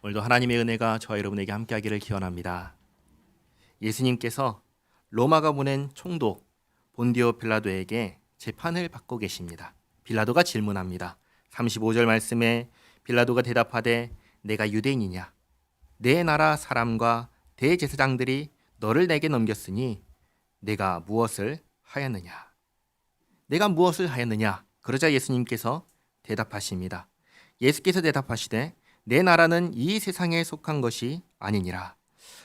오늘도 하나님의 은혜가 저와 여러분에게 함께하기를 기원합니다. 예수님께서 로마가 보낸 총독 본디오 빌라도에게 재판을 받고 계십니다. 빌라도가 질문합니다. 35절 말씀에 빌라도가 대답하되 내가 유대인이냐? 내 나라 사람과 대제사장들이 너를 내게 넘겼으니 내가 무엇을 하였느냐? 내가 무엇을 하였느냐? 그러자 예수님께서 대답하십니다. 예수께서 대답하시되 내 나라는 이 세상에 속한 것이 아니니라.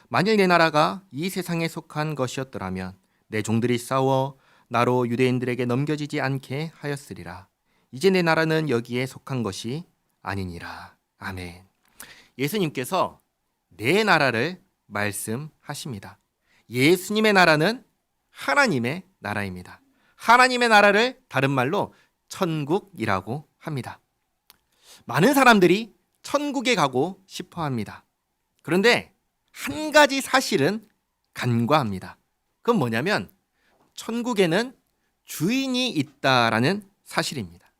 만일 내 나라가 이 세상에 속한 것이었더라면 내 종들이 싸워 나로 유대인들에게 넘겨지지 않게 하였으리라. 이제 내 나라는 여기에 속한 것이 아니니라. 아멘. 예수님께서 내 나라를 말씀하십니다. 예수님의 나라는 하나님의 나라입니다. 하나님의 나라를 다른 말로 천국이라고 합니다. 많은 사람들이 천국에 가고 싶어 합니다. 그런데 한 가지 사실은 간과합니다. 그건 뭐냐면 천국에는 주인이 있다라는 사실입니다.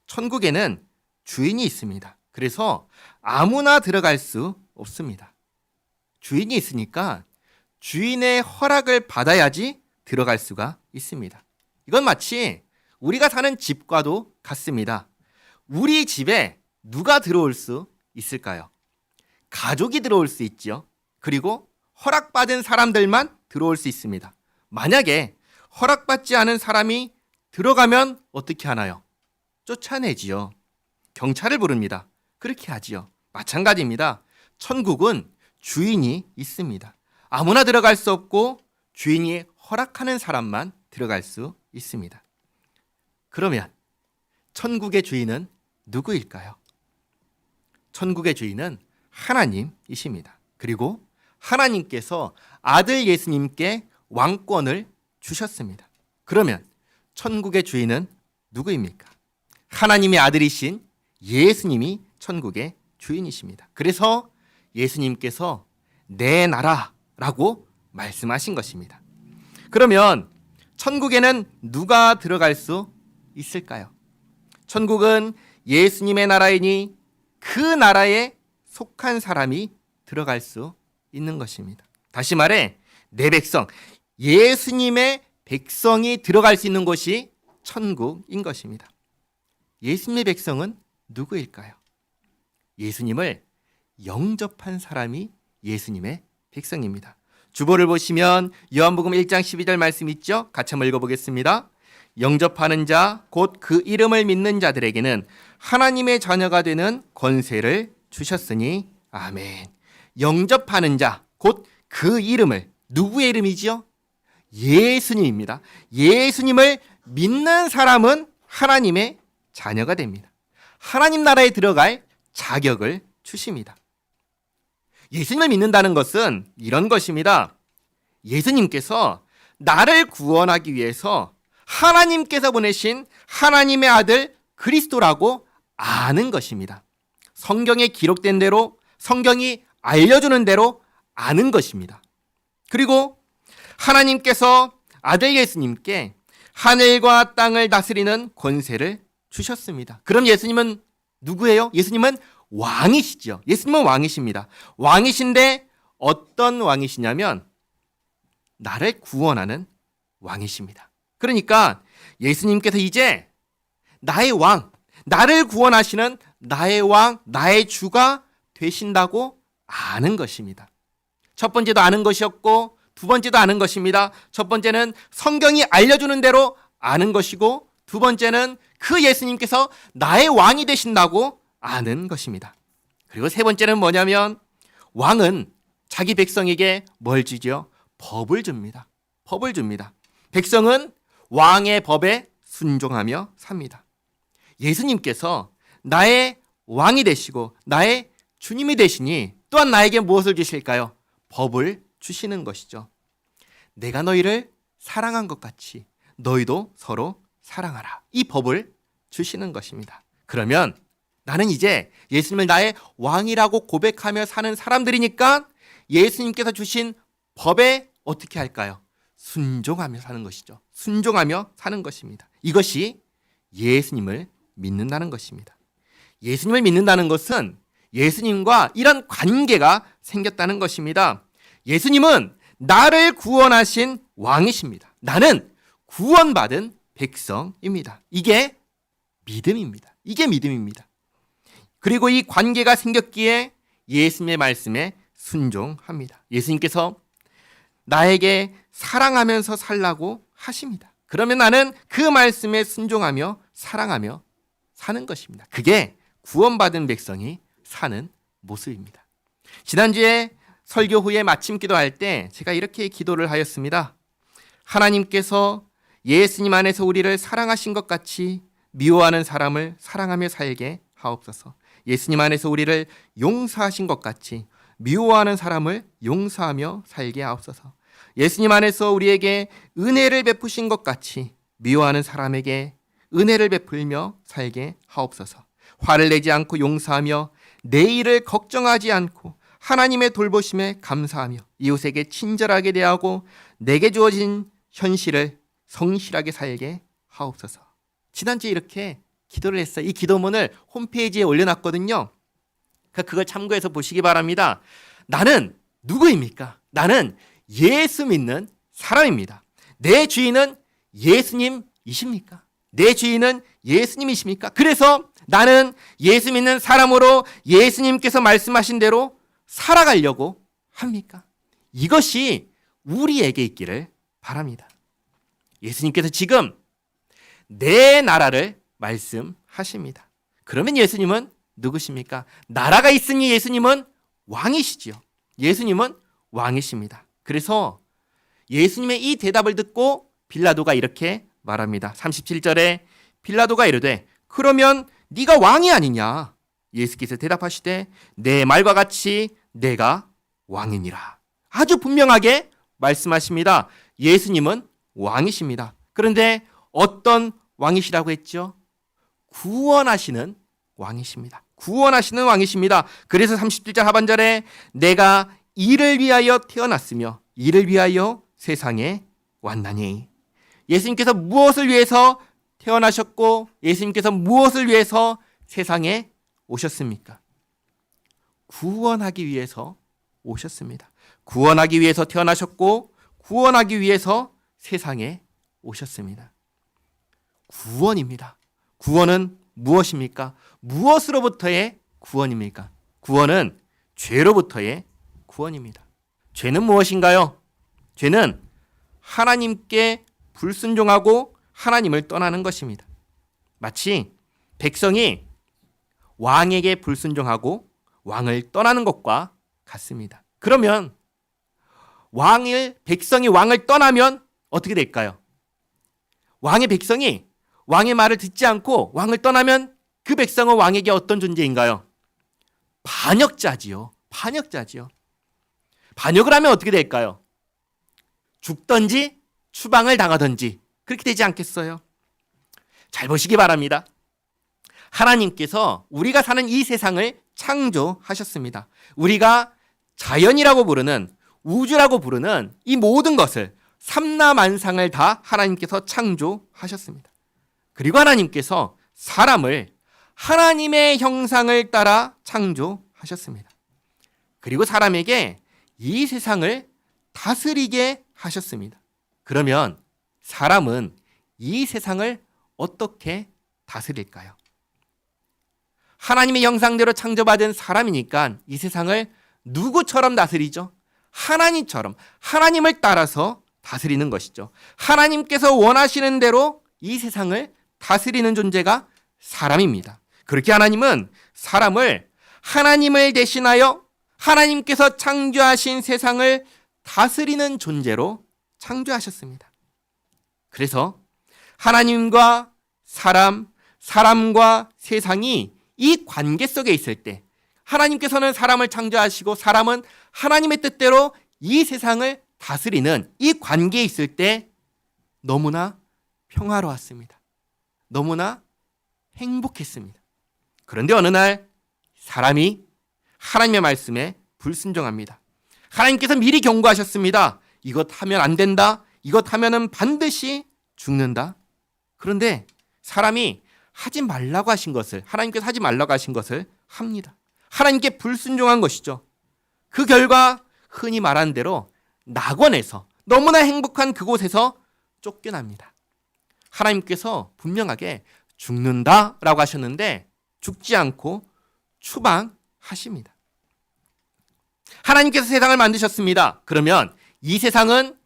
천국에는 주인이 있습니다. 그래서 아무나 들어갈 수 없습니다. 주인이 있으니까 주인의 허락을 받아야지 들어갈 수가 있습니다. 이건 마치 우리가 사는 집과도 같습니다. 우리 집에 누가 들어올 수 있을까요? 가족이 들어올 수 있죠. 그리고 허락받은 사람들만 들어올 수 있습니다. 만약에 허락받지 않은 사람이 들어가면 어떻게 하나요? 쫓아내지요. 경찰을 부릅니다. 그렇게 하지요. 마찬가지입니다. 천국은 주인이 있습니다. 아무나 들어갈 수 없고 주인이 허락하는 사람만 들어갈 수 있습니다. 그러면 천국의 주인은 누구일까요? 천국의 주인은 하나님이십니다. 그리고 하나님께서 아들 예수님께 왕권을 주셨습니다. 그러면 천국의 주인은 누구입니까? 하나님의 아들이신 예수님이 천국의 주인이십니다. 그래서 예수님께서 내 나라라고 말씀하신 것입니다. 그러면 천국에는 누가 들어갈 수 있을까요? 천국은 예수님의 나라이니 그 나라에 속한 사람이 들어갈 수 있는 것입니다. 다시 말해 내 백성, 예수님의 백성이 들어갈 수 있는 곳이 천국인 것입니다. 예수님의 백성은 누구일까요? 예수님을 영접한 사람이 예수님의 백성입니다. 주보를 보시면 요한복음 1장 12절 말씀 있죠? 같이 한번 읽어보겠습니다. 영접하는 자, 곧 그 이름을 믿는 자들에게는 하나님의 자녀가 되는 권세를 주셨으니 아멘. 영접하는 자, 곧 그 이름을, 누구의 이름이지요? 예수님입니다. 예수님을 믿는 사람은 하나님의 자녀가 됩니다. 하나님 나라에 들어갈 자격을 주십니다. 예수님을 믿는다는 것은 이런 것입니다. 예수님께서 나를 구원하기 위해서 하나님께서 보내신 하나님의 아들 그리스도라고 아는 것입니다. 성경에 기록된 대로, 성경이 알려주는 대로 아는 것입니다. 그리고 하나님께서 아들 예수님께 하늘과 땅을 다스리는 권세를 주셨습니다. 그럼 예수님은 누구예요? 예수님은 왕이시죠. 예수님은 왕이십니다. 왕이신데 어떤 왕이시냐면 나를 구원하는 왕이십니다. 그러니까 예수님께서 이제 나의 왕, 나를 구원하시는 나의 왕, 나의 주가 되신다고 아는 것입니다. 첫 번째도 아는 것이었고 두 번째도 아는 것입니다. 첫 번째는 성경이 알려주는 대로 아는 것이고 두 번째는 그 예수님께서 나의 왕이 되신다고 아는 것입니다. 그리고 세 번째는 뭐냐면 왕은 자기 백성에게 뭘 주죠? 법을 줍니다. 법을 줍니다. 백성은 왕의 법에 순종하며 삽니다. 예수님께서 나의 왕이 되시고 나의 주님이 되시니 또한 나에게 무엇을 주실까요? 법을 주시는 것이죠. 내가 너희를 사랑한 것 같이 너희도 서로 사랑하라. 이 법을 주시는 것입니다. 그러면 나는 이제 예수님을 나의 왕이라고 고백하며 사는 사람들이니까 예수님께서 주신 법에 어떻게 할까요? 순종하며 사는 것이죠. 순종하며 사는 것입니다. 이것이 예수님을 믿는다는 것입니다. 예수님을 믿는다는 것은 예수님과 이런 관계가 생겼다는 것입니다. 예수님은 나를 구원하신 왕이십니다. 나는 구원받은 백성입니다. 이게 믿음입니다. 이게 믿음입니다. 그리고 이 관계가 생겼기에 예수님의 말씀에 순종합니다. 예수님께서 나에게 사랑하면서 살라고 하십니다. 그러면 나는 그 말씀에 순종하며 사랑하며 사는 것입니다. 그게 구원받은 백성이 사는 모습입니다. 지난주에 설교 후에 마침 기도할 때 제가 이렇게 기도를 하였습니다. 하나님께서 예수님 안에서 우리를 사랑하신 것 같이 미워하는 사람을 사랑하며 살게 하옵소서. 예수님 안에서 우리를 용서하신 것 같이 미워하는 사람을 용서하며 살게 하옵소서. 예수님 안에서 우리에게 은혜를 베푸신 것 같이 미워하는 사람에게 은혜를 베풀며 살게 하옵소서. 화를 내지 않고 용서하며 내일을 걱정하지 않고 하나님의 돌보심에 감사하며 이웃에게 친절하게 대하고 내게 주어진 현실을 성실하게 살게 하옵소서. 지난주에 이렇게 기도를 했어요. 이 기도문을 홈페이지에 올려놨거든요. 그걸 참고해서 보시기 바랍니다. 나는 누구입니까? 나는 예수 믿는 사람입니다. 내 주인은 예수님이십니까? 내 주인은 예수님이십니까? 그래서 나는 예수 믿는 사람으로 예수님께서 말씀하신 대로 살아가려고 합니까? 이것이 우리에게 있기를 바랍니다. 예수님께서 지금 내 나라를 말씀하십니다. 그러면 예수님은 누구십니까? 나라가 있으니 예수님은 왕이시지요. 예수님은 왕이십니다. 그래서 예수님의 이 대답을 듣고 빌라도가 이렇게 말합니다. 37절에 빌라도가 이르되 그러면 네가 왕이 아니냐? 예수께서 대답하시되 내 말과 같이 내가 왕이니라. 아주 분명하게 말씀하십니다. 예수님은 왕이십니다. 그런데 어떤 왕이시라고 했죠? 구원하시는 왕이십니다. 구원하시는 왕이십니다. 그래서 37절 하반절에 내가 이를 위하여 태어났으며 이를 위하여 세상에 왔나니. 예수님께서 무엇을 위해서 태어나셨고 예수님께서 무엇을 위해서 세상에 오셨습니까? 구원하기 위해서 오셨습니다. 구원하기 위해서 태어나셨고 구원하기 위해서 세상에 오셨습니다. 구원입니다. 구원은 무엇입니까? 무엇으로부터의 구원입니까? 구원은 죄로부터의 구원입니다. 죄는 무엇인가요? 죄는 하나님께 불순종하고 하나님을 떠나는 것입니다. 마치 백성이 왕에게 불순종하고 왕을 떠나는 것과 같습니다. 그러면 백성이 왕을 떠나면 어떻게 될까요? 백성이 왕의 말을 듣지 않고 왕을 떠나면 그 백성은 왕에게 어떤 존재인가요? 반역자지요. 반역을 하면 어떻게 될까요? 죽든지 추방을 당하든지 그렇게 되지 않겠어요? 잘 보시기 바랍니다. 하나님께서 우리가 사는 이 세상을 창조하셨습니다. 우리가 자연이라고 부르는 우주라고 부르는 이 모든 것을 삼라만상을 다 하나님께서 창조하셨습니다. 그리고 하나님께서 사람을 하나님의 형상을 따라 창조하셨습니다. 그리고 사람에게 이 세상을 다스리게 하셨습니다. 그러면 사람은 이 세상을 어떻게 다스릴까요? 하나님의 형상대로 창조받은 사람이니까 이 세상을 누구처럼 다스리죠? 하나님처럼, 하나님을 따라서 다스리는 것이죠. 하나님께서 원하시는 대로 이 세상을 다스리는 존재가 사람입니다. 그렇게 하나님은 사람을 하나님을 대신하여 하나님께서 창조하신 세상을 다스리는 존재로 창조하셨습니다. 그래서 하나님과 사람과 세상이 이 관계 속에 있을 때 하나님께서는 사람을 창조하시고 사람은 하나님의 뜻대로 이 세상을 다스리는 이 관계에 있을 때 너무나 평화로웠습니다. 너무나 행복했습니다. 그런데 어느 날 사람이 하나님의 말씀에 불순종합니다. 하나님께서 미리 경고하셨습니다. 이것 하면 안 된다. 이것 하면은 반드시 죽는다. 그런데 사람이 하지 말라고 하신 것을, 하나님께서 하지 말라고 하신 것을 합니다. 하나님께 불순종한 것이죠. 그 결과 흔히 말하는 대로 낙원에서 너무나 행복한 그곳에서 쫓겨납니다. 하나님께서 분명하게 죽는다라고 하셨는데 죽지 않고 추방하십니다. 하나님께서 세상을 만드셨습니다. 그러면 이 세상은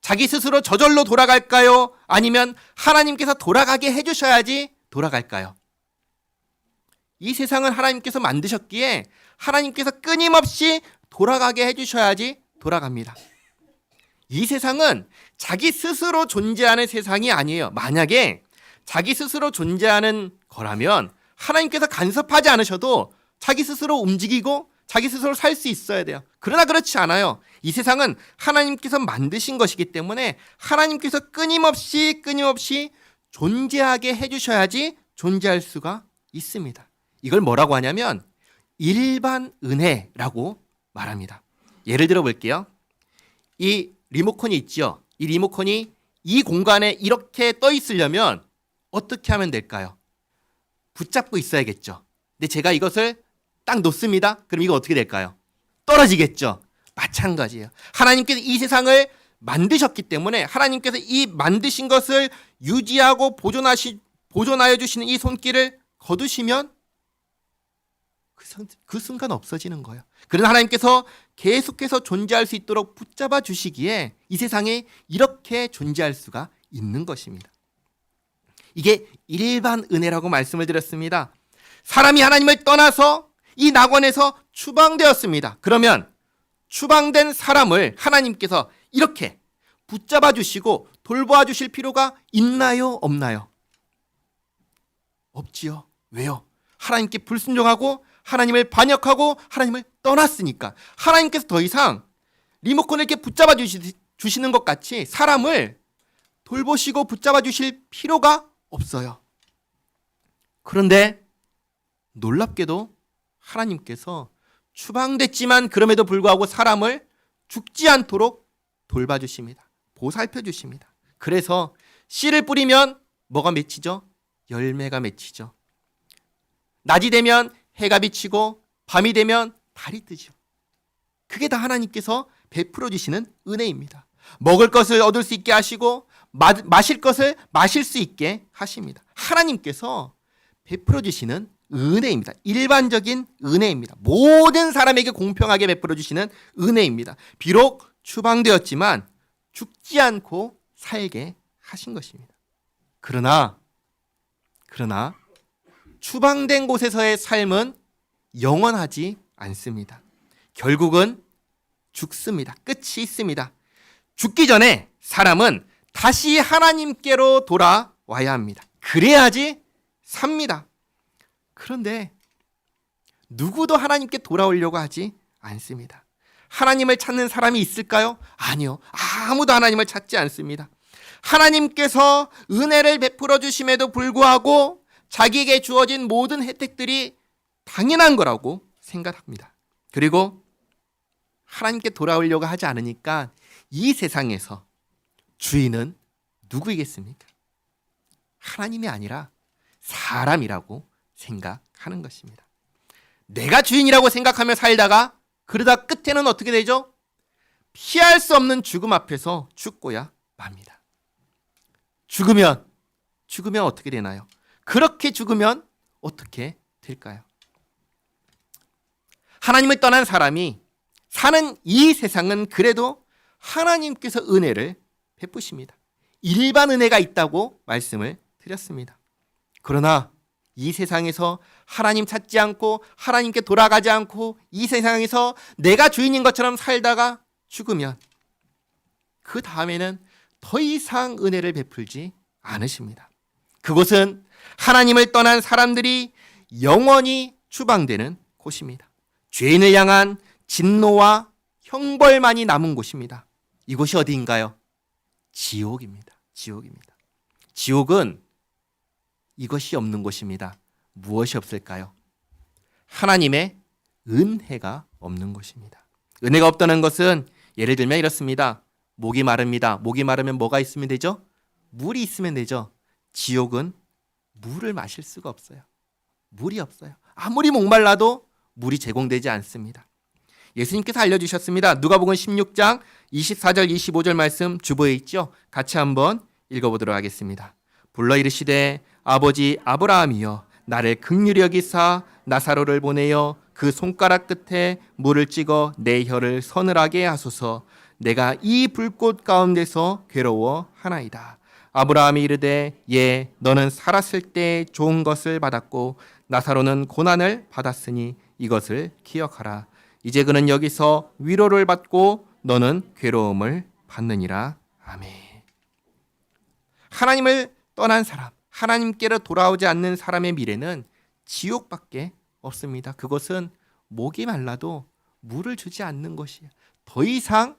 자기 스스로 저절로 돌아갈까요? 아니면 하나님께서 돌아가게 해주셔야지 돌아갈까요? 이 세상은 하나님께서 만드셨기에 하나님께서 끊임없이 돌아가게 해주셔야지 돌아갑니다. 이 세상은 자기 스스로 존재하는 세상이 아니에요. 만약에 자기 스스로 존재하는 거라면 하나님께서 간섭하지 않으셔도 자기 스스로 움직이고 자기 스스로 살 수 있어야 돼요. 그러나 그렇지 않아요. 이 세상은 하나님께서 만드신 것이기 때문에 하나님께서 끊임없이 존재하게 해주셔야지 존재할 수가 있습니다. 이걸 뭐라고 하냐면 일반 은혜라고 말합니다. 예를 들어 볼게요. 이 리모컨이 있죠. 이 리모컨이 이 공간에 이렇게 떠 있으려면 어떻게 하면 될까요? 붙잡고 있어야겠죠. 근데 제가 이것을 딱 놓습니다. 그럼 이거 어떻게 될까요? 떨어지겠죠. 마찬가지예요. 하나님께서 이 세상을 만드셨기 때문에 하나님께서 이 만드신 것을 유지하고 보존하여 주시는 이 손길을 거두시면 그 순간 없어지는 거예요. 그러나 하나님께서 계속해서 존재할 수 있도록 붙잡아 주시기에 이 세상에 이렇게 존재할 수가 있는 것입니다. 이게 일반 은혜라고 말씀을 드렸습니다. 사람이 하나님을 떠나서 이 낙원에서 추방되었습니다. 그러면 추방된 사람을 하나님께서 이렇게 붙잡아 주시고 돌보아 주실 필요가 있나요? 없나요? 없지요. 왜요? 하나님께 불순종하고 하나님을 반역하고 하나님을 떠났으니까. 하나님께서 더 이상 리모컨을 이렇게 붙잡아 주시는 것 같이 사람을 돌보시고 붙잡아 주실 필요가 없어요. 그런데 놀랍게도 하나님께서 추방됐지만 그럼에도 불구하고 사람을 죽지 않도록 돌봐주십니다. 보살펴주십니다. 그래서 씨를 뿌리면 뭐가 맺히죠? 열매가 맺히죠. 낮이 되면 해가 비치고 밤이 되면 달이 뜨죠. 그게 다 하나님께서 베풀어 주시는 은혜입니다. 먹을 것을 얻을 수 있게 하시고 마실 것을 마실 수 있게 하십니다. 하나님께서 베풀어 주시는 은혜입니다. 일반적인 은혜입니다. 모든 사람에게 공평하게 베풀어 주시는 은혜입니다. 비록 추방되었지만 죽지 않고 살게 하신 것입니다. 그러나 추방된 곳에서의 삶은 영원하지 않습니다. 결국은 죽습니다. 끝이 있습니다. 죽기 전에 사람은 다시 하나님께로 돌아와야 합니다. 그래야지 삽니다. 그런데 누구도 하나님께 돌아오려고 하지 않습니다. 하나님을 찾는 사람이 있을까요? 아니요. 아무도 하나님을 찾지 않습니다. 하나님께서 은혜를 베풀어 주심에도 불구하고 자기에게 주어진 모든 혜택들이 당연한 거라고 생각합니다. 그리고 하나님께 돌아오려고 하지 않으니까 이 세상에서 주인은 누구이겠습니까? 하나님이 아니라 사람이라고 생각하는 것입니다. 내가 주인이라고 생각하며 살다가 그러다 끝에는 어떻게 되죠? 피할 수 없는 죽음 앞에서 죽고야 맙니다. 죽으면 어떻게 되나요? 그렇게 죽으면 어떻게 될까요? 하나님을 떠난 사람이 사는 이 세상은 그래도 하나님께서 은혜를 베푸십니다. 일반 은혜가 있다고 말씀을 드렸습니다. 그러나 이 세상에서 하나님 찾지 않고 하나님께 돌아가지 않고 이 세상에서 내가 주인인 것처럼 살다가 죽으면 그 다음에는 더 이상 은혜를 베풀지 않으십니다. 그곳은 하나님을 떠난 사람들이 영원히 추방되는 곳입니다. 죄인을 향한 진노와 형벌만이 남은 곳입니다. 이곳이 어디인가요? 지옥입니다. 지옥은 이것이 없는 곳입니다. 무엇이 없을까요? 하나님의 은혜가 없는 곳입니다. 은혜가 없다는 것은 예를 들면 이렇습니다. 목이 마릅니다. 목이 마르면 뭐가 있으면 되죠? 물이 있으면 되죠. 지옥은 물을 마실 수가 없어요. 물이 없어요. 아무리 목말라도 물이 제공되지 않습니다. 예수님께서 알려주셨습니다. 누가복음 16장 24절 25절 말씀 주보에 있죠. 같이 한번 읽어보도록 하겠습니다. 불러 이르시되 아버지 아브라함이여 나를 긍휼히 여기사 나사로를 보내어 그 손가락 끝에 물을 찍어 내 혀를 서늘하게 하소서. 내가 이 불꽃 가운데서 괴로워하나이다. 아브라함이 이르되 예 너는 살았을 때 좋은 것을 받았고 나사로는 고난을 받았으니 이것을 기억하라. 이제 그는 여기서 위로를 받고 너는 괴로움을 받느니라. 아멘. 하나님을 떠난 사람, 하나님께로 돌아오지 않는 사람의 미래는 지옥밖에 없습니다. 그것은 목이 말라도 물을 주지 않는 것이에요. 더 이상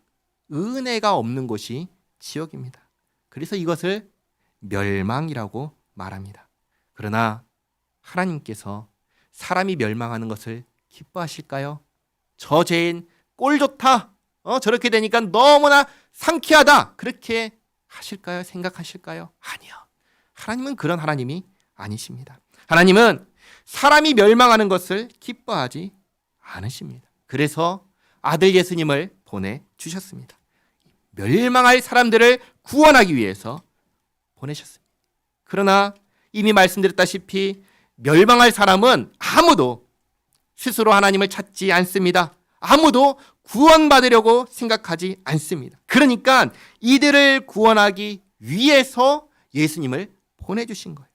은혜가 없는 곳이 지옥입니다. 그래서 이것을 멸망이라고 말합니다. 그러나 하나님께서 사람이 멸망하는 것을 기뻐하실까요? 저 죄인 꼴 좋다. 저렇게 되니까 너무나 상쾌하다. 그렇게 하실까요? 생각하실까요? 아니요. 하나님은 그런 하나님이 아니십니다. 하나님은 사람이 멸망하는 것을 기뻐하지 않으십니다. 그래서 아들 예수님을 보내주셨습니다. 멸망할 사람들을 구원하기 위해서 보내셨습니다. 그러나 이미 말씀드렸다시피 멸망할 사람은 아무도 스스로 하나님을 찾지 않습니다. 아무도 구원받으려고 생각하지 않습니다. 그러니까 이들을 구원하기 위해서 예수님을 보내주신 거예요.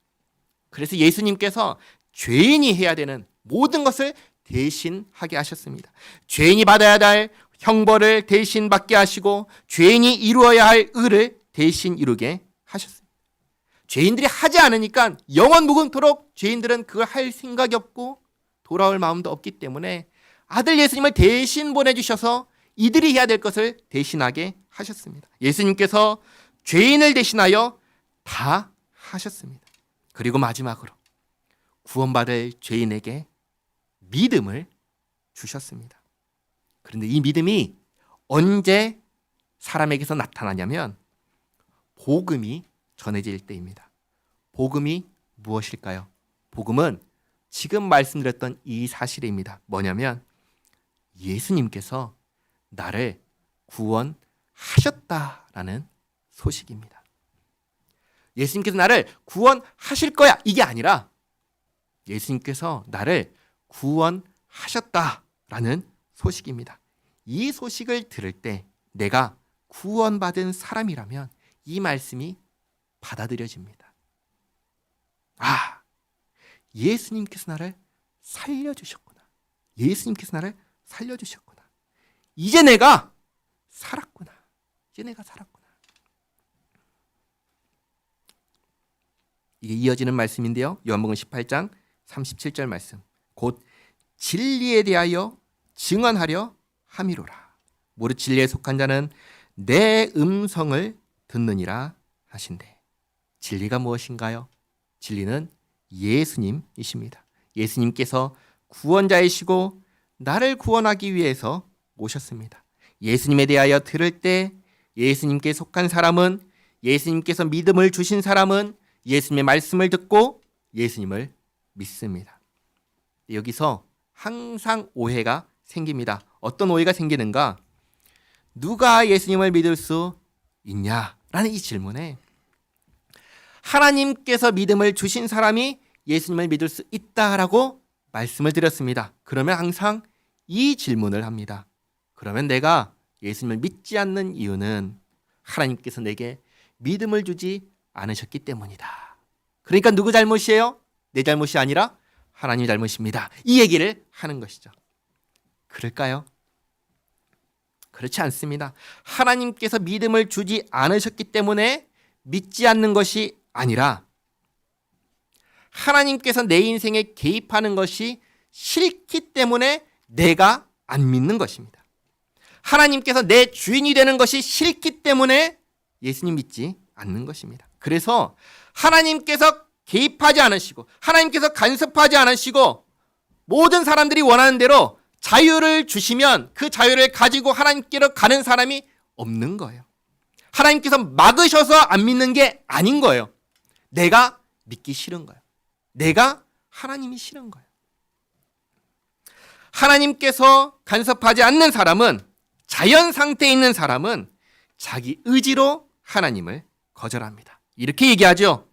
그래서 예수님께서 죄인이 해야 되는 모든 것을 대신하게 하셨습니다. 죄인이 받아야 할 형벌을 대신 받게 하시고 죄인이 이루어야 할 의를 대신 이루게 하셨습니다. 죄인들이 하지 않으니까 영원 무궁토록 죄인들은 그걸 할 생각이 없고 돌아올 마음도 없기 때문에 아들 예수님을 대신 보내주셔서 이들이 해야 될 것을 대신하게 하셨습니다. 예수님께서 죄인을 대신하여 다 하셨습니다. 그리고 마지막으로 구원받을 죄인에게 믿음을 주셨습니다. 그런데 이 믿음이 언제 사람에게서 나타나냐면 복음이 전해질 때입니다. 복음이 무엇일까요? 복음은 지금 말씀드렸던 이 사실입니다. 뭐냐면 예수님께서 나를 구원하셨다라는 소식입니다. 예수님께서 나를 구원하실 거야 이게 아니라 예수님께서 나를 구원하셨다라는 소식입니다. 이 소식을 들을 때 내가 구원받은 사람이라면 이 말씀이 받아들여집니다. 아, 예수님께서 나를 살려주셨구나. 예수님께서 나를 살려주셨구나. 이제 내가 살았구나. 이제 내가 살았구나. 이게 이어지는 말씀인데요. 요한복음 18장 37절 말씀. 곧 진리에 대하여 증언하려 함이로라. 무릇 진리에 속한 자는 내 음성을 듣느니라 하신대. 진리가 무엇인가요? 진리는 예수님이십니다. 예수님께서 구원자이시고 나를 구원하기 위해서 오셨습니다. 예수님에 대하여 들을 때 예수님께 속한 사람은, 예수님께서 믿음을 주신 사람은 예수님의 말씀을 듣고 예수님을 믿습니다. 여기서 항상 오해가 생깁니다. 어떤 오해가 생기는가? 누가 예수님을 믿을 수 있냐라는 이 질문에 하나님께서 믿음을 주신 사람이 예수님을 믿을 수 있다라고 말씀을 드렸습니다. 그러면 항상 이 질문을 합니다. 그러면 내가 예수님을 믿지 않는 이유는 하나님께서 내게 믿음을 주지 않으셨기 때문이다. 그러니까 누구 잘못이에요? 내 잘못이 아니라 하나님 잘못입니다. 이 얘기를 하는 것이죠. 그럴까요? 그렇지 않습니다. 하나님께서 믿음을 주지 않으셨기 때문에 믿지 않는 것이 아니라 하나님께서 내 인생에 개입하는 것이 싫기 때문에 내가 안 믿는 것입니다. 하나님께서 내 주인이 되는 것이 싫기 때문에 예수님 믿지 않는 것입니다. 그래서 하나님께서 개입하지 않으시고 하나님께서 간섭하지 않으시고 모든 사람들이 원하는 대로 자유를 주시면 그 자유를 가지고 하나님께로 가는 사람이 없는 거예요. 하나님께서 막으셔서 안 믿는 게 아닌 거예요. 내가 믿기 싫은 거예요. 내가 하나님이 싫은 거예요. 하나님께서 간섭하지 않는 사람은, 자연 상태에 있는 사람은 자기 의지로 하나님을 거절합니다. 이렇게 얘기하죠.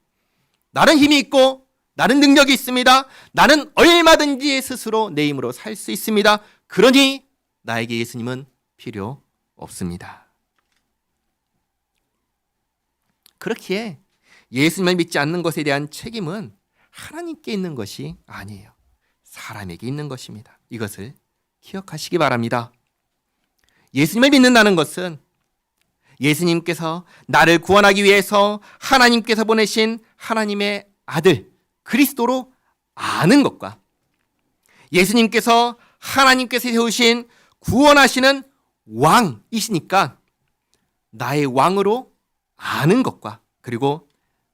나는 힘이 있고 나는 능력이 있습니다. 나는 얼마든지 스스로 내 힘으로 살 수 있습니다. 그러니 나에게 예수님은 필요 없습니다. 그렇기에 예수님을 믿지 않는 것에 대한 책임은 하나님께 있는 것이 아니에요. 사람에게 있는 것입니다. 이것을 기억하시기 바랍니다. 예수님을 믿는다는 것은 예수님께서 나를 구원하기 위해서 하나님께서 보내신 하나님의 아들 그리스도로 아는 것과, 예수님께서 하나님께서 세우신 구원하시는 왕이시니까 나의 왕으로 아는 것과, 그리고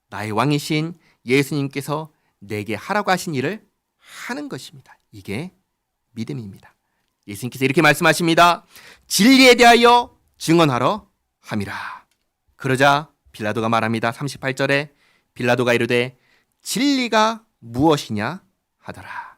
나의 왕이신 예수님께서 내게 하라고 하신 일을 하는 것입니다. 이게 믿음입니다. 예수님께서 이렇게 말씀하십니다. 진리에 대하여 증언하러 함이라. 그러자 빌라도가 말합니다. 38절에 빌라도가 이르되 진리가 무엇이냐 하더라.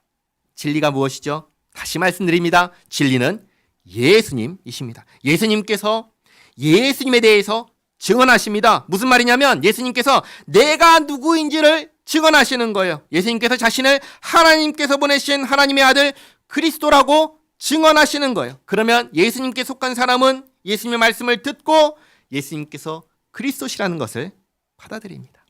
진리가 무엇이죠? 다시 말씀드립니다. 진리는 예수님이십니다. 예수님께서 예수님에 대해서 증언하십니다. 무슨 말이냐면 예수님께서 내가 누구인지를 증언하시는 거예요. 예수님께서 자신을 하나님께서 보내신 하나님의 아들 그리스도라고 증언하시는 거예요. 그러면 예수님께 속한 사람은 예수님의 말씀을 듣고 예수님께서 그리스도시라는 것을 받아들입니다.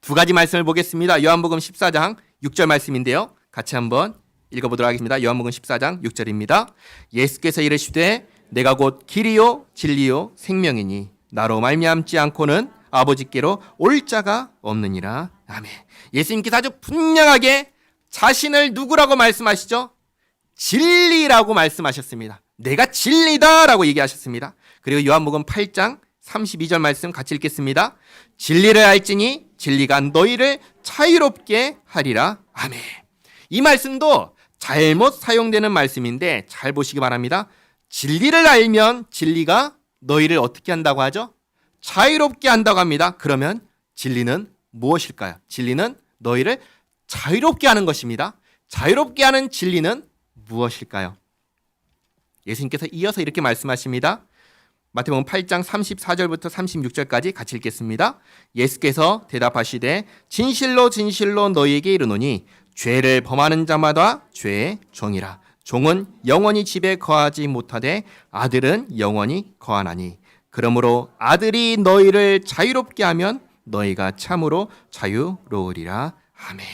두 가지 말씀을 보겠습니다. 요한복음 14장 6절 말씀인데요. 같이 한번 읽어보도록 하겠습니다. 요한복음 14장 6절입니다. 예수께서 이르시되 내가 곧 길이요 진리요 생명이니 나로 말미암지 않고는 아버지께로 올 자가 없느니라. 아멘. 예수님께서 아주 분명하게 자신을 누구라고 말씀하시죠? 진리라고 말씀하셨습니다. 내가 진리다라고 얘기하셨습니다. 그리고 요한복음 8장 32절 말씀 같이 읽겠습니다. 진리를 알지니 진리가 너희를 자유롭게 하리라. 아멘. 이 말씀도 잘못 사용되는 말씀인데 잘 보시기 바랍니다. 진리를 알면 진리가 너희를 어떻게 한다고 하죠? 자유롭게 한다고 합니다. 그러면 진리는 무엇일까요? 진리는 너희를 자유롭게 하는 것입니다. 자유롭게 하는 진리는 무엇일까요? 예수님께서 이어서 이렇게 말씀하십니다. 마태복음 8장 34절부터 36절까지 같이 읽겠습니다. 예수께서 대답하시되 진실로 진실로 너희에게 이르노니 죄를 범하는 자마다 죄의 종이라. 종은 영원히 집에 거하지 못하되 아들은 영원히 거하나니 그러므로 아들이 너희를 자유롭게 하면 너희가 참으로 자유로우리라. 아멘.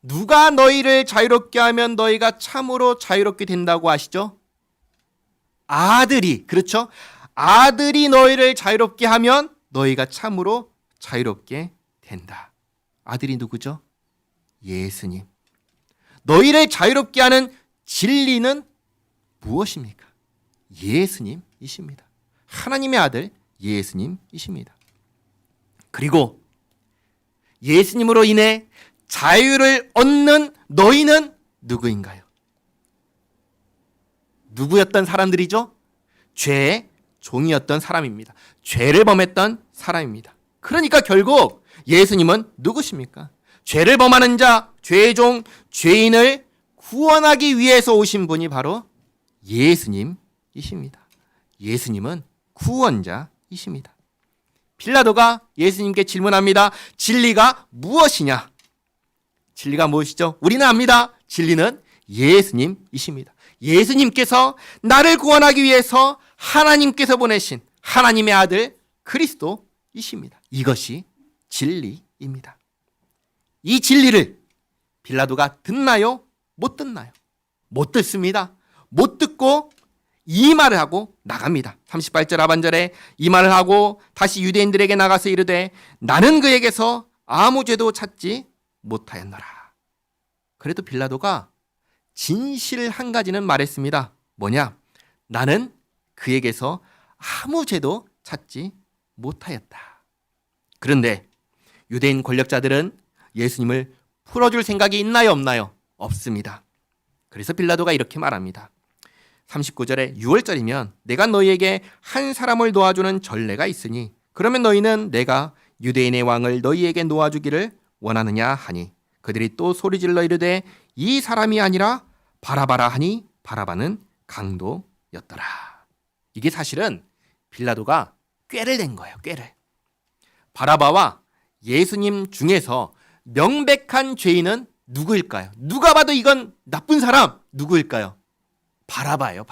누가 너희를 자유롭게 하면 너희가 참으로 자유롭게 된다고 하시죠? 아들이, 그렇죠? 아들이 너희를 자유롭게 하면 너희가 참으로 자유롭게 된다. 아들이 누구죠? 예수님. 너희를 자유롭게 하는 진리는 무엇입니까? 예수님이십니다. 하나님의 아들 예수님이십니다. 그리고 예수님으로 인해 자유를 얻는 너희는 누구인가요? 누구였던 사람들이죠? 죄의 종이었던 사람입니다. 죄를 범했던 사람입니다. 그러니까 결국 예수님은 누구십니까? 죄를 범하는 자, 죄의 종, 죄인을 구원하기 위해서 오신 분이 바로 예수님이십니다. 예수님은 구원자이십니다. 빌라도가 예수님께 질문합니다. 진리가 무엇이냐? 진리가 무엇이죠? 우리는 압니다. 진리는 예수님이십니다. 예수님께서 나를 구원하기 위해서 하나님께서 보내신 하나님의 아들 그리스도이십니다. 이것이 진리입니다. 이 진리를 빌라도가 듣나요? 못 듣나요? 못 듣습니다. 못 듣고 이 말을 하고 나갑니다. 38절 하반절에 이 말을 하고 다시 유대인들에게 나가서 이르되 나는 그에게서 아무 죄도 찾지 못하였노라. 그래도 빌라도가 진실 한 가지는 말했습니다. 뭐냐? 나는 그에게서 아무 죄도 찾지 못하였다. 그런데 유대인 권력자들은 예수님을 풀어줄 생각이 있나요? 없나요? 없습니다. 그래서 빌라도가 이렇게 말합니다. 39절에 6월절이면 내가 너희에게 한 사람을 놓아주는 전례가 있으니 그러면 너희는 내가 유대인의 왕을 너희에게 놓아주기를 원하느냐 하니 그들이 또 소리질러 이르되 이 사람이 아니라 바라바라 하니 바라바는 강도였더라. 이게 사실은 빌라도가 꾀를 낸 거예요. 꾀를. 바라바와 예수님 중에서 명백한 죄인은 누구일까요? 누가 봐도 이건 나쁜 사람 누구일까요? 바라바예요.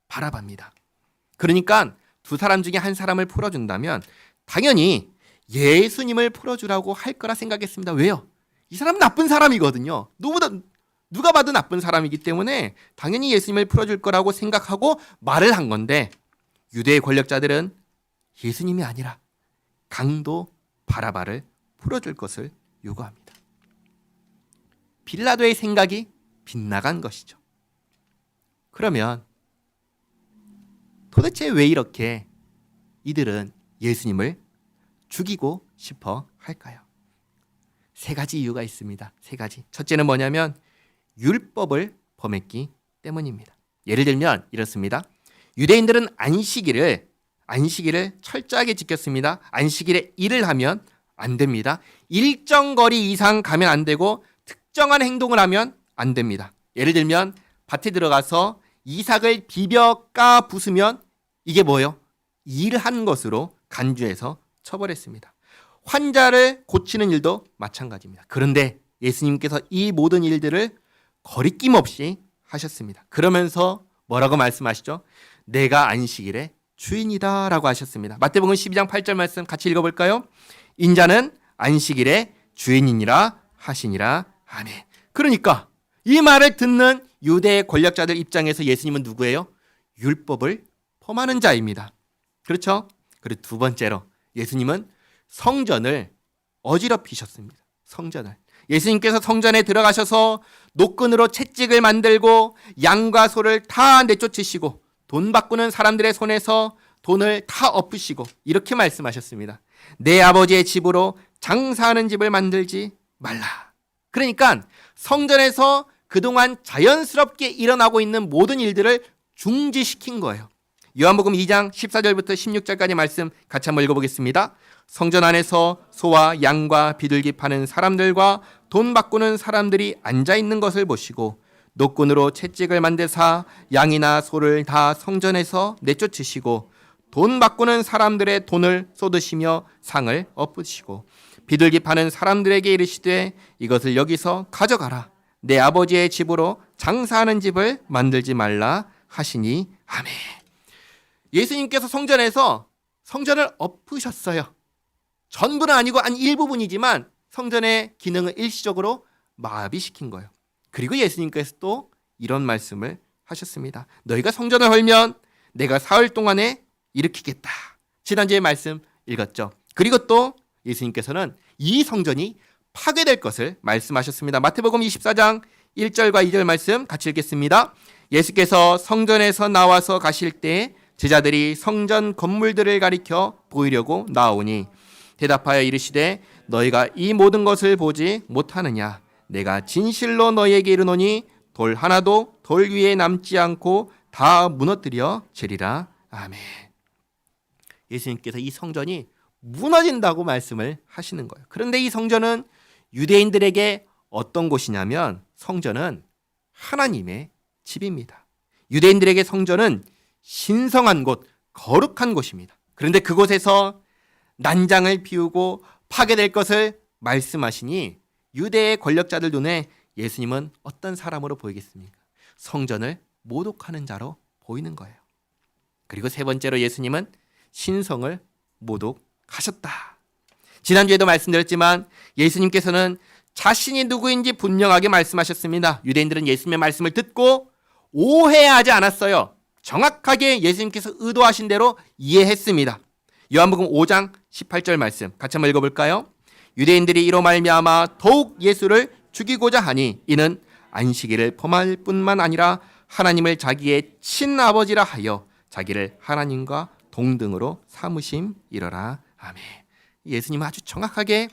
바라바입니다. 그러니까 두 사람 중에 한 사람을 풀어준다면 당연히 예수님을 풀어주라고 할 거라 생각했습니다. 왜요? 이 사람은 나쁜 사람이거든요. 누가 봐도 나쁜 사람이기 때문에 당연히 예수님을 풀어줄 거라고 생각하고 말을 한 건데, 유대의 권력자들은 예수님이 아니라 강도 바라바를 풀어줄 것을 요구합니다. 빌라도의 생각이 빗나간 것이죠. 그러면 도대체 왜 이렇게 이들은 예수님을 죽이고 싶어 할까요? 세 가지 이유가 있습니다. 세 가지. 첫째는 뭐냐면 율법을 범했기 때문입니다. 예를 들면 이렇습니다. 유대인들은 안식일을 철저하게 지켰습니다. 안식일에 일을 하면 안 됩니다. 일정 거리 이상 가면 안 되고 특정한 행동을 하면 안 됩니다. 예를 들면 밭에 들어가서 이삭을 비벼 까 부수면 이게 뭐예요? 일한 것으로 간주해서 처벌했습니다. 환자를 고치는 일도 마찬가지입니다. 그런데 예수님께서 이 모든 일들을 거리낌 없이 하셨습니다. 그러면서 뭐라고 말씀하시죠? 내가 안식일의 주인이다 라고 하셨습니다. 마태복음 12장 8절 말씀 같이 읽어볼까요? 인자는 안식일의 주인이니라 하시니라. 아멘. 그러니까 이 말을 듣는 유대의 권력자들 입장에서 예수님은 누구예요? 율법을 범하는 자입니다. 그렇죠? 그리고 두 번째로 예수님은 성전을 어지럽히셨습니다. 성전을. 예수님께서 성전에 들어가셔서 노끈으로 채찍을 만들고 양과 소를 다 내쫓으시고 돈 바꾸는 사람들의 손에서 돈을 다 엎으시고 이렇게 말씀하셨습니다. 내 아버지의 집으로 장사하는 집을 만들지 말라. 그러니까 성전에서 그동안 자연스럽게 일어나고 있는 모든 일들을 중지시킨 거예요. 요한복음 2장 14절부터 16절까지 말씀 같이 한번 읽어보겠습니다. 성전 안에서 소와 양과 비둘기 파는 사람들과 돈 바꾸는 사람들이 앉아있는 것을 보시고 노끈으로 채찍을 만드사 양이나 소를 다 성전에서 내쫓으시고 돈 바꾸는 사람들의 돈을 쏟으시며 상을 엎으시고 비둘기 파는 사람들에게 이르시되 이것을 여기서 가져가라. 내 아버지의 집으로 장사하는 집을 만들지 말라 하시니 아멘. 예수님께서 성전에서 성전을 엎으셨어요. 전부는 아니고 한 일부분이지만 성전의 기능을 일시적으로 마비시킨 거예요. 그리고 예수님께서 또 이런 말씀을 하셨습니다. 너희가 성전을 헐면 내가 사흘 동안에 일으키겠다. 지난주에 말씀 읽었죠. 그리고 또 예수님께서는 이 성전이 파괴될 것을 말씀하셨습니다. 마태복음 24장 1절과 2절 말씀 같이 읽겠습니다. 예수께서 성전에서 나와서 가실 때 제자들이 성전 건물들을 가리켜 보이려고 나오니 대답하여 이르시되 너희가 이 모든 것을 보지 못하느냐? 내가 진실로 너희에게 이르노니 돌 하나도 돌 위에 남지 않고 다 무너뜨려 지리라. 아멘. 예수님께서 이 성전이 무너진다고 말씀을 하시는 거예요. 그런데 이 성전은 유대인들에게 어떤 곳이냐면 성전은 하나님의 집입니다. 유대인들에게 성전은 신성한 곳, 거룩한 곳입니다. 그런데 그곳에서 난장을 피우고 파괴될 것을 말씀하시니 유대의 권력자들 눈에 예수님은 어떤 사람으로 보이겠습니까? 성전을 모독하는 자로 보이는 거예요. 그리고 세 번째로 예수님은 신성을 모독하셨다. 지난주에도 말씀드렸지만 예수님께서는 자신이 누구인지 분명하게 말씀하셨습니다. 유대인들은 예수님의 말씀을 듣고 오해하지 않았어요. 정확하게 예수님께서 의도하신 대로 이해했습니다. 요한복음 5장 18절 말씀 같이 한번 읽어볼까요? 유대인들이 이로 말미암아 더욱 예수를 죽이고자 하니 이는 안식일을 범할 뿐만 아니라 하나님을 자기의 친아버지라 하여 자기를 하나님과 동등으로 삼으심이러라. 아멘. 예수님은 아주 정확하게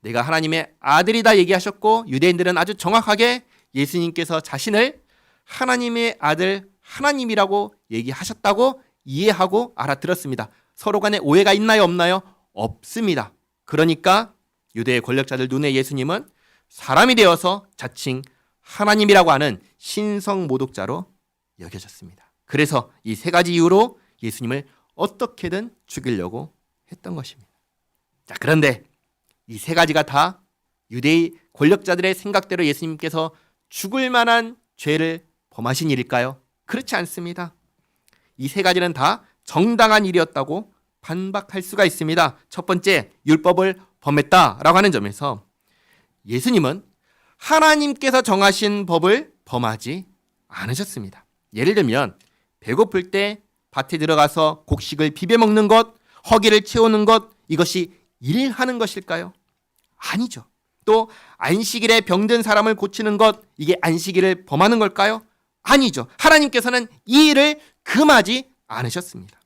내가 하나님의 아들이다 얘기하셨고 유대인들은 아주 정확하게 예수님께서 자신을 하나님의 아들 하나님이라고 얘기하셨다고 이해하고 알아들었습니다. 서로 간에 오해가 있나요? 없나요? 없습니다. 그러니까 유대의 권력자들 눈에 예수님은 사람이 되어서 자칭 하나님이라고 하는 신성 모독자로 여겨졌습니다. 그래서 이 세 가지 이유로 예수님을 어떻게든 죽이려고 했던 것입니다. 자, 그런데 이 세 가지가 다 유대의 권력자들의 생각대로 예수님께서 죽을 만한 죄를 범하신 일일까요? 그렇지 않습니다. 이 세 가지는 다 정당한 일이었다고 반박할 수가 있습니다. 첫 번째, 율법을 범했다라고 하는 점에서 예수님은 하나님께서 정하신 법을 범하지 않으셨습니다. 예를 들면 배고플 때 밭에 들어가서 곡식을 비벼 먹는 것, 허기를 채우는 것, 이것이 일하는 것일까요? 아니죠. 또 안식일에 병든 사람을 고치는 것, 이게 안식일을 범하는 걸까요? 아니죠. 하나님께서는 이 일을 금하지 않으셨습니다.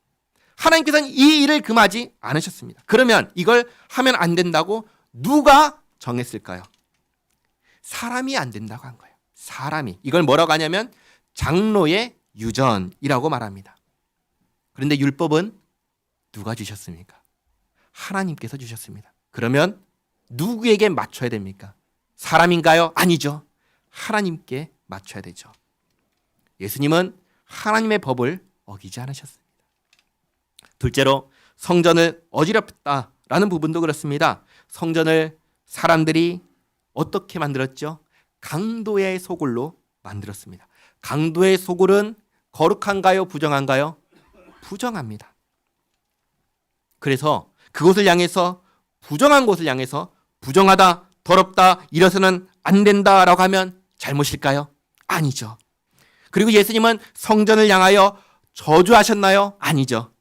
하나님께서는 이 일을 금하지 않으셨습니다. 그러면 이걸 하면 안 된다고 누가 정했을까요? 사람이 안 된다고 한 거예요. 사람이. 이걸 뭐라고 하냐면 장로의 유전이라고 말합니다. 그런데 율법은 누가 주셨습니까? 하나님께서 주셨습니다. 그러면 누구에게 맞춰야 됩니까? 사람인가요? 아니죠. 하나님께 맞춰야 되죠. 예수님은 하나님의 법을 어기지 않으셨습니다. 둘째로 성전을 어지럽혔다라는 부분도 그렇습니다. 성전을 사람들이 어떻게 만들었죠? 강도의 소굴로 만들었습니다. 강도의 소굴은 거룩한가요? 부정한가요? 부정합니다. 그래서 그곳을 향해서 부정한 곳을 향해서 부정하다, 더럽다, 이래서는 안 된다라고 하면 잘못일까요? 아니죠. 그리고 예수님은 성전을 향하여 저주하셨나요? 아니죠.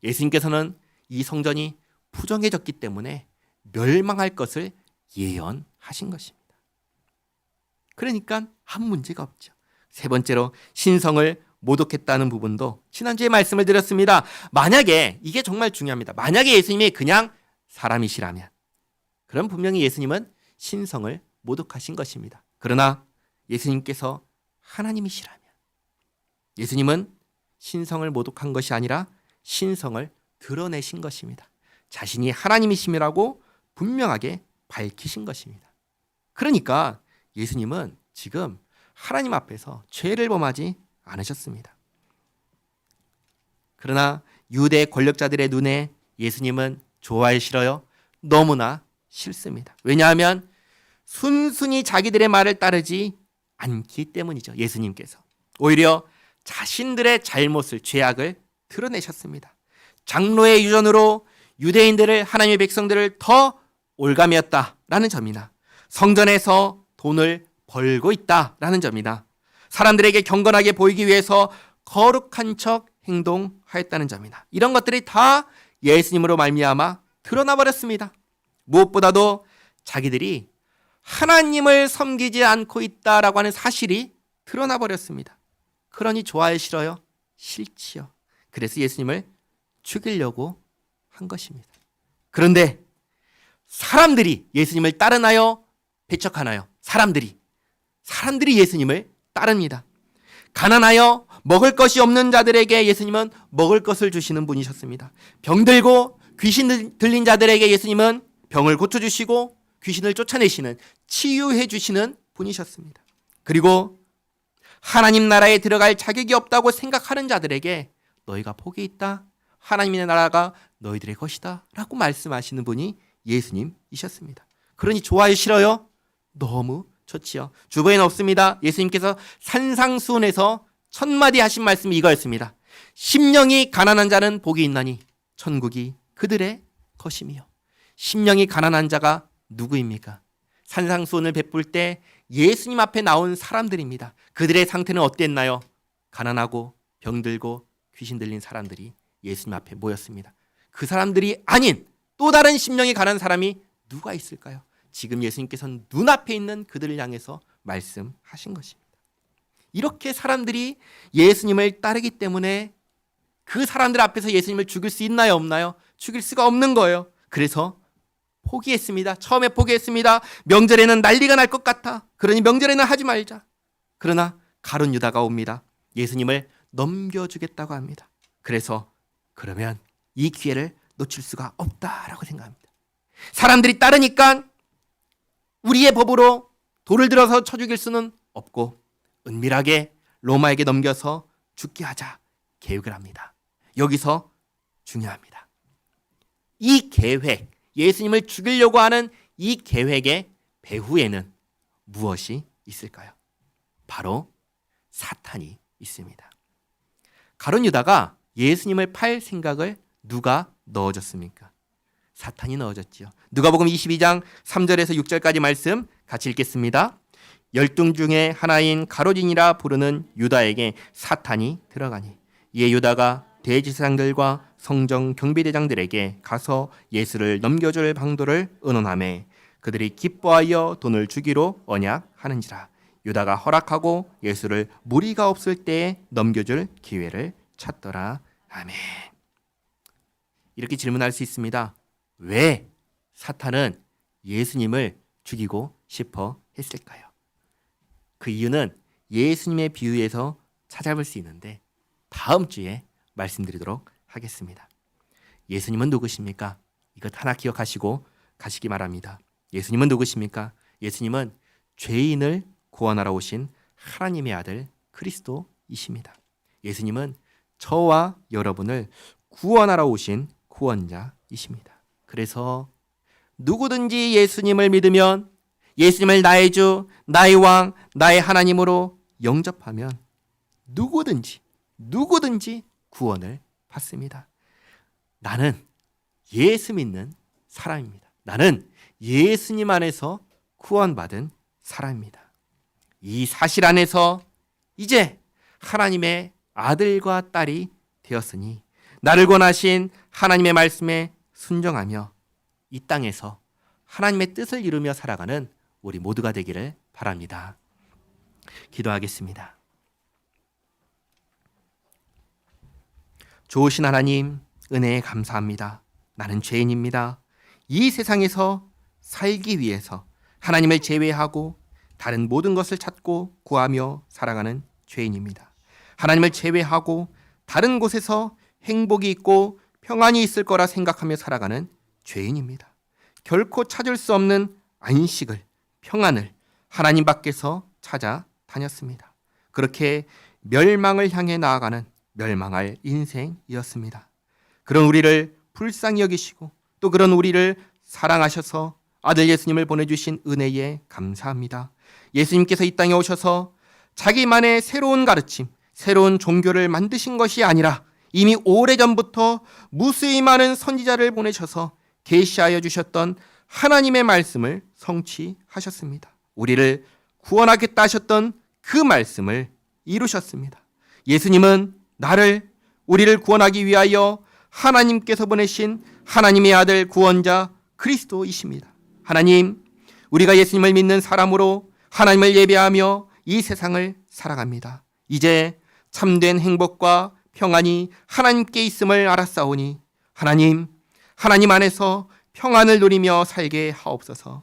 예수님께서는 이 성전이 부정해졌기 때문에 멸망할 것을 예언하신 것입니다. 그러니까 한 문제가 없죠. 세 번째로 신성을 모독했다는 부분도 지난주에 말씀을 드렸습니다. 만약에 이게 정말 중요합니다. 만약에 예수님이 그냥 사람이시라면 그럼 분명히 예수님은 신성을 모독하신 것입니다. 그러나 예수님께서 하나님이시라면 예수님은 신성을 모독한 것이 아니라 신성을 드러내신 것입니다. 자신이 하나님이심이라고 분명하게 밝히신 것입니다. 그러니까 예수님은 지금 하나님 앞에서 죄를 범하지 않으셨습니다. 그러나 유대 권력자들의 눈에 예수님은 좋아요, 싫어요? 너무나 싫습니다. 왜냐하면 순순히 자기들의 말을 따르지 않기 때문이죠. 예수님께서 오히려 자신들의 잘못을, 죄악을 드러내셨습니다. 장로의 유전으로 유대인들을, 하나님의 백성들을 더 올가매었다라는 점이나 성전에서 돈을 벌고 있다라는 점이나 사람들에게 경건하게 보이기 위해서 거룩한 척 행동하였다는 점이나 이런 것들이 다 예수님으로 말미암아 드러나 버렸습니다. 무엇보다도 자기들이 하나님을 섬기지 않고 있다라고 하는 사실이 드러나 버렸습니다. 그러니 좋아요, 싫어요? 싫지요. 그래서 예수님을 죽이려고 한 것입니다. 그런데 사람들이 예수님을 따르나요? 배척하나요? 사람들이 예수님을 따릅니다. 가난하여 먹을 것이 없는 자들에게 예수님은 먹을 것을 주시는 분이셨습니다. 병들고 귀신 들린 자들에게 예수님은 병을 고쳐주시고 귀신을 쫓아내시는, 치유해 주시는 분이셨습니다. 그리고 하나님 나라에 들어갈 자격이 없다고 생각하는 자들에게 너희가 복이 있다, 하나님의 나라가 너희들의 것이다 라고 말씀하시는 분이 예수님이셨습니다. 그러니 좋아요, 싫어요? 너무 좋지요. 주보에는 없습니다. 예수님께서 산상수훈에서 첫 마디 하신 말씀이 이거였습니다. 심령이 가난한 자는 복이 있나니 천국이 그들의 것이며. 심령이 가난한 자가 누구입니까? 산상수훈을 베풀 때 예수님 앞에 나온 사람들입니다. 그들의 상태는 어땠나요? 가난하고 병들고 귀신 들린 사람들이 예수님 앞에 모였습니다. 그 사람들이 아닌 또 다른 심령이 가난한 사람이 누가 있을까요? 지금 예수님께서는 눈앞에 있는 그들을 향해서 말씀하신 것입니다. 이렇게 사람들이 예수님을 따르기 때문에 그 사람들 앞에서 예수님을 죽일 수 있나요, 없나요? 죽일 수가 없는 거예요. 그래서 포기했습니다. 처음에 포기했습니다. 명절에는 난리가 날 것 같아. 그러니 명절에는 하지 말자. 그러나 가룟 유다가 옵니다. 예수님을 넘겨주겠다고 합니다. 그래서 그러면 이 기회를 놓칠 수가 없다라고 생각합니다. 사람들이 따르니까 우리의 법으로 돌을 들어서 쳐 죽일 수는 없고 은밀하게 로마에게 넘겨서 죽게 하자 계획을 합니다. 여기서 중요합니다. 이 계획, 예수님을 죽이려고 하는 이 계획의 배후에는 무엇이 있을까요? 바로 사탄이 있습니다. 가룟 유다가 예수님을 팔 생각을 누가 넣어줬습니까? 사탄이 넣어줬지요. 누가복음 22장 3절에서 6절까지 말씀 같이 읽겠습니다. 열등 중에 하나인 가룟이라 부르는 유다에게 사탄이 들어가니 이에 유다가 대제사장들과 성정 경비대장들에게 가서 예수를 넘겨줄 방도를 의논하매 그들이 기뻐하여 돈을 주기로 언약하는지라. 유다가 허락하고 예수를 무리가 없을 때에 넘겨줄 기회를 찾더라. 아멘. 이렇게 질문할 수 있습니다. 왜 사탄은 예수님을 죽이고 싶어 했을까요? 그 이유는 예수님의 비유에서 찾아볼 수 있는데 다음 주에 말씀드리도록 하겠습니다. 예수님은 누구십니까? 이것 하나 기억하시고 가시기 바랍니다. 예수님은 누구십니까? 예수님은 죄인을 구원하러 오신 하나님의 아들 그리스도이십니다. 예수님은 저와 여러분을 구원하러 오신 구원자이십니다. 그래서 누구든지 예수님을 믿으면 예수님을 나의 주, 나의 왕, 나의 하나님으로 영접하면 누구든지 구원을 받습니다. 나는 예수 믿는 사람입니다. 나는 예수님 안에서 구원받은 사람입니다. 이 사실 안에서 이제 하나님의 아들과 딸이 되었으니 나를 권하신 하나님의 말씀에 순종하며 이 땅에서 하나님의 뜻을 이루며 살아가는 우리 모두가 되기를 바랍니다. 기도하겠습니다. 좋으신 하나님, 은혜에 감사합니다. 나는 죄인입니다. 이 세상에서 살기 위해서 하나님을 제외하고 다른 모든 것을 찾고 구하며 살아가는 죄인입니다. 하나님을 제외하고 다른 곳에서 행복이 있고 평안이 있을 거라 생각하며 살아가는 죄인입니다. 결코 찾을 수 없는 안식을, 평안을 하나님 밖에서 찾아다녔습니다. 그렇게 멸망을 향해 나아가는 멸망할 인생이었습니다. 그런 우리를 불쌍히 여기시고 또 그런 우리를 사랑하셔서 아들 예수님을 보내주신 은혜에 감사합니다. 예수님께서 이 땅에 오셔서 자기만의 새로운 가르침, 새로운 종교를 만드신 것이 아니라 이미 오래전부터 무수히 많은 선지자를 보내셔서 계시하여 주셨던 하나님의 말씀을 성취하셨습니다. 우리를 구원하겠다 하셨던 그 말씀을 이루셨습니다. 예수님은 우리를 구원하기 위하여 하나님께서 보내신 하나님의 아들 구원자 그리스도이십니다. 하나님, 우리가 예수님을 믿는 사람으로 하나님을 예배하며 이 세상을 살아갑니다. 이제 참된 행복과 평안이 하나님께 있음을 알았사오니 하나님 안에서 평안을 누리며 살게 하옵소서.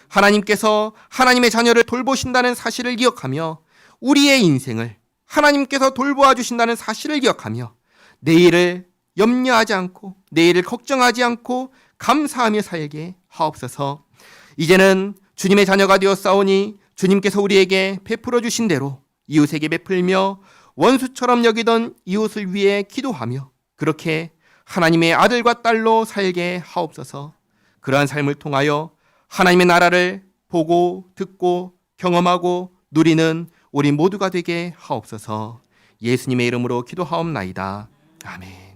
하나님께서 하나님의 자녀를 돌보신다는 사실을 기억하며 우리의 인생을 하나님께서 돌보아 주신다는 사실을 기억하며 내일을 염려하지 않고 내일을 걱정하지 않고 감사하며 살게 하옵소서. 이제는 주님의 자녀가 되었사오니 주님께서 우리에게 베풀어 주신 대로 이웃에게 베풀며 원수처럼 여기던 이웃을 위해 기도하며 그렇게 하나님의 아들과 딸로 살게 하옵소서. 그러한 삶을 통하여 하나님의 나라를 보고 듣고 경험하고 누리는 우리 모두가 되게 하옵소서. 예수님의 이름으로 기도하옵나이다. 아멘.